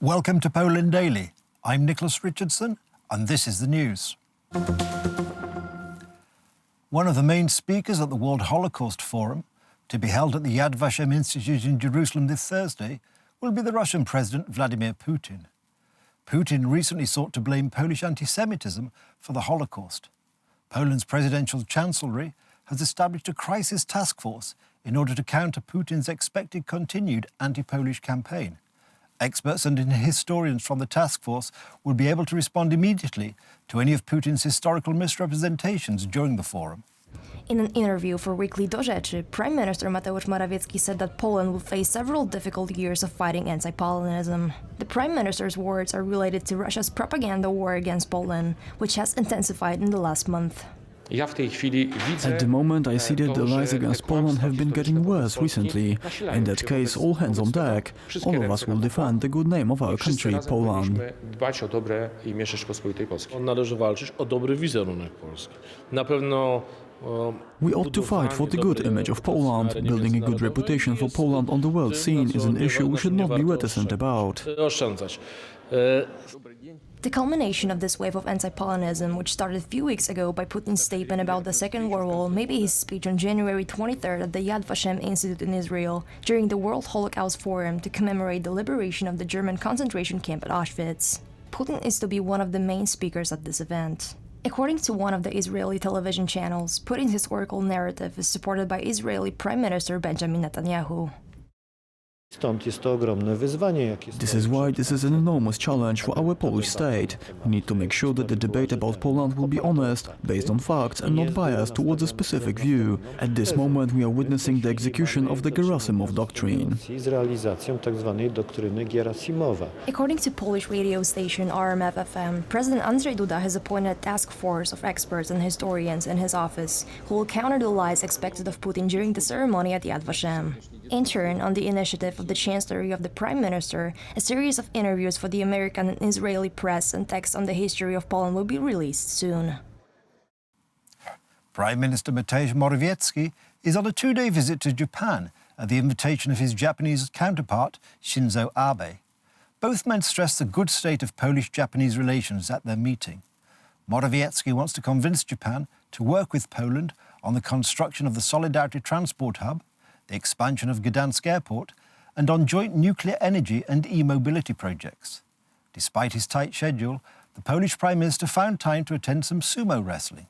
Welcome to Poland Daily. I'm Nicholas Richardson, and this is the news. One of the main speakers at the World Holocaust Forum, to be held at the Yad Vashem Institute in Jerusalem this Thursday, will be the Russian President Vladimir Putin. Putin recently sought to blame Polish anti-Semitism for the Holocaust. Poland's Presidential Chancellery has established a crisis task force in order to counter Putin's expected continued anti-Polish campaign. Experts and historians from the task force will be able to respond immediately to any of Putin's historical misrepresentations during the forum. In an interview for Weekly Do Rzeczy, Prime Minister Mateusz Morawiecki said that Poland will face several difficult years of fighting anti-Polonism. The Prime Minister's words are related to Russia's propaganda war against Poland, which has intensified in the last month. At the moment, I see that the lies against Poland have been getting worse recently. In that case, all hands on deck. All of us will defend the good name of our country, Poland. Należy walczyć o dobry wizerunek Polski. Na pewno We ought to fight for the good image of Poland. Building a good reputation for Poland on the world scene is an issue we should not be reticent about. The culmination of this wave of anti-Polonism, which started a few weeks ago by Putin's statement about the Second World War, may be his speech on January 23rd at the Yad Vashem Institute in Israel during the World Holocaust Forum to commemorate the liberation of the German concentration camp at Auschwitz. Putin is to be one of the main speakers at this event. According to one of the Israeli television channels, Putin's historical narrative is supported by Israeli Prime Minister Benjamin Netanyahu. This is why this is an enormous challenge for our Polish state. We need to make sure that the debate about Poland will be honest, based on facts and not biased towards a specific view. At this moment we are witnessing the execution of the Gerasimov doctrine. According to Polish radio station RMF-FM, President Andrzej Duda has appointed a task force of experts and historians in his office who will counter the lies expected of Putin during the ceremony at Yad Vashem. In turn, on the initiative of the Chancellery of the Prime Minister, a series of interviews for the American and Israeli press and texts on the history of Poland will be released soon. Prime Minister Matteo Morawiecki is on a two-day visit to Japan at the invitation of his Japanese counterpart, Shinzo Abe. Both men stressed the good state of Polish-Japanese relations at their meeting. Morawiecki wants to convince Japan to work with Poland on the construction of the Solidarity Transport Hub, the expansion of Gdansk Airport, and on joint nuclear energy and e-mobility projects. Despite his tight schedule, the Polish Prime Minister found time to attend some sumo wrestling.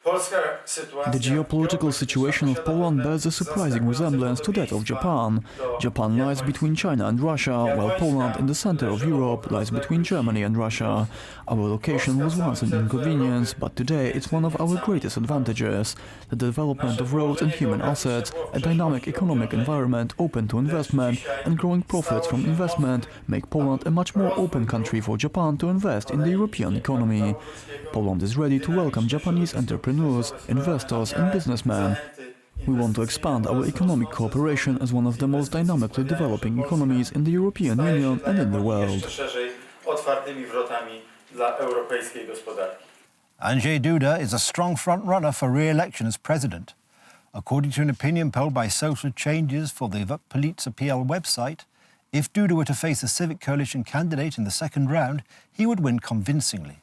The geopolitical situation of Poland bears a surprising resemblance to that of Japan. Japan lies between China and Russia, while Poland, in the center of Europe, lies between Germany and Russia. Our location was once an inconvenience, but today it's one of our greatest advantages. The development of roads and human assets, a dynamic economic environment open to investment, and growing profits from investment make Poland a much more open country for Japan to invest in the European economy. Poland is ready to welcome Japanese entrepreneurs, investors and businessmen. We want to expand our economic cooperation as one of the most dynamically developing economies in the European Union and in the world. Andrzej Duda is a strong front-runner for re-election as president. According to an opinion poll by Social Changes for the Police.pl website, if Duda were to face a Civic Coalition candidate in the second round, he would win convincingly.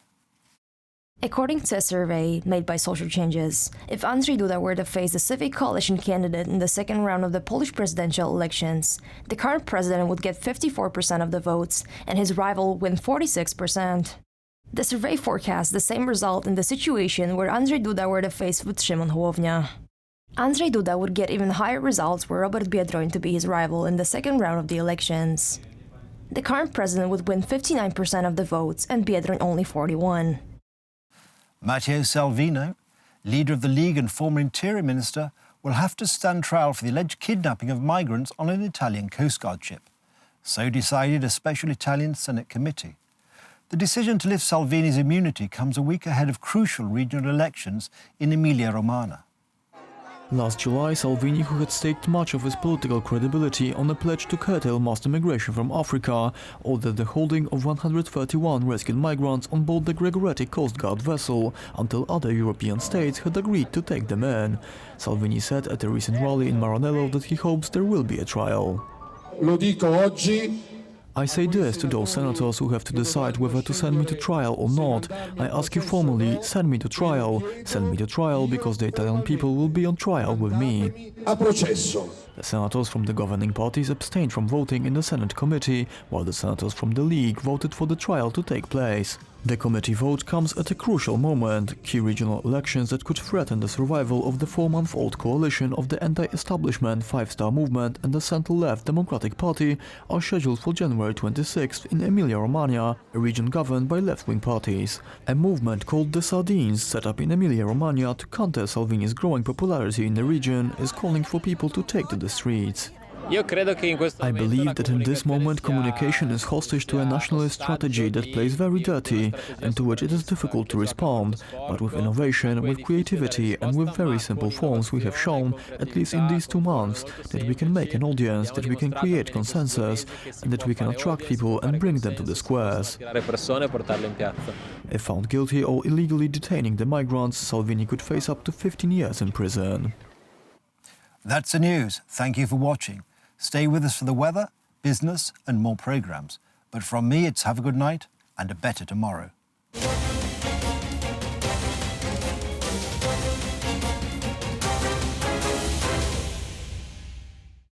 According to a survey made by Social Changes, if Andrzej Duda were to face the Civic Coalition candidate in the second round of the Polish presidential elections, the current president would get 54% of the votes and his rival would win 46%. The survey forecasts the same result in the situation where Andrzej Duda were to face with Szymon Hołownia. Andrzej Duda would get even higher results were Robert Biedroń to be his rival in the second round of the elections. The current president would win 59% of the votes and Biedroń only 41%. Matteo Salvini, leader of the League and former Interior Minister, will have to stand trial for the alleged kidnapping of migrants on an Italian Coast Guard ship. So decided a special Italian Senate committee. The decision to lift Salvini's immunity comes a week ahead of crucial regional elections in Emilia-Romagna. Last July, Salvini, who had staked much of his political credibility on a pledge to curtail mass immigration from Africa, ordered the holding of 131 rescued migrants on board the Gregoretti Coast Guard vessel until other European states had agreed to take them in. Salvini said at a recent rally in Maranello that he hopes there will be a trial. I say this to those senators who have to decide whether to send me to trial or not. I ask you formally, send me to trial. Send me to trial because the Italian people will be on trial with me. The senators from the governing parties abstained from voting in the Senate committee, while the senators from the League voted for the trial to take place. The committee vote comes at a crucial moment. Key regional elections that could threaten the survival of the 4-month-old coalition of the anti-establishment Five Star Movement and the centre-left Democratic Party are scheduled for January 26th in Emilia-Romagna, a region governed by left-wing parties. A movement called the Sardines, set up in Emilia-Romagna to counter Salvini's growing popularity in the region, is calling for people to take to the streets. I believe that in this moment communication is hostage to a nationalist strategy that plays very dirty and to which it is difficult to respond, but with innovation, with creativity and with very simple forms we have shown, at least in these 2 months, that we can make an audience, that we can create consensus and that we can attract people and bring them to the squares. If found guilty or illegally detaining the migrants, Salvini could face up to 15 years in prison. That's the news. Thank you for watching. Stay with us for the weather, business and more programmes. But from me, it's have a good night and a better tomorrow.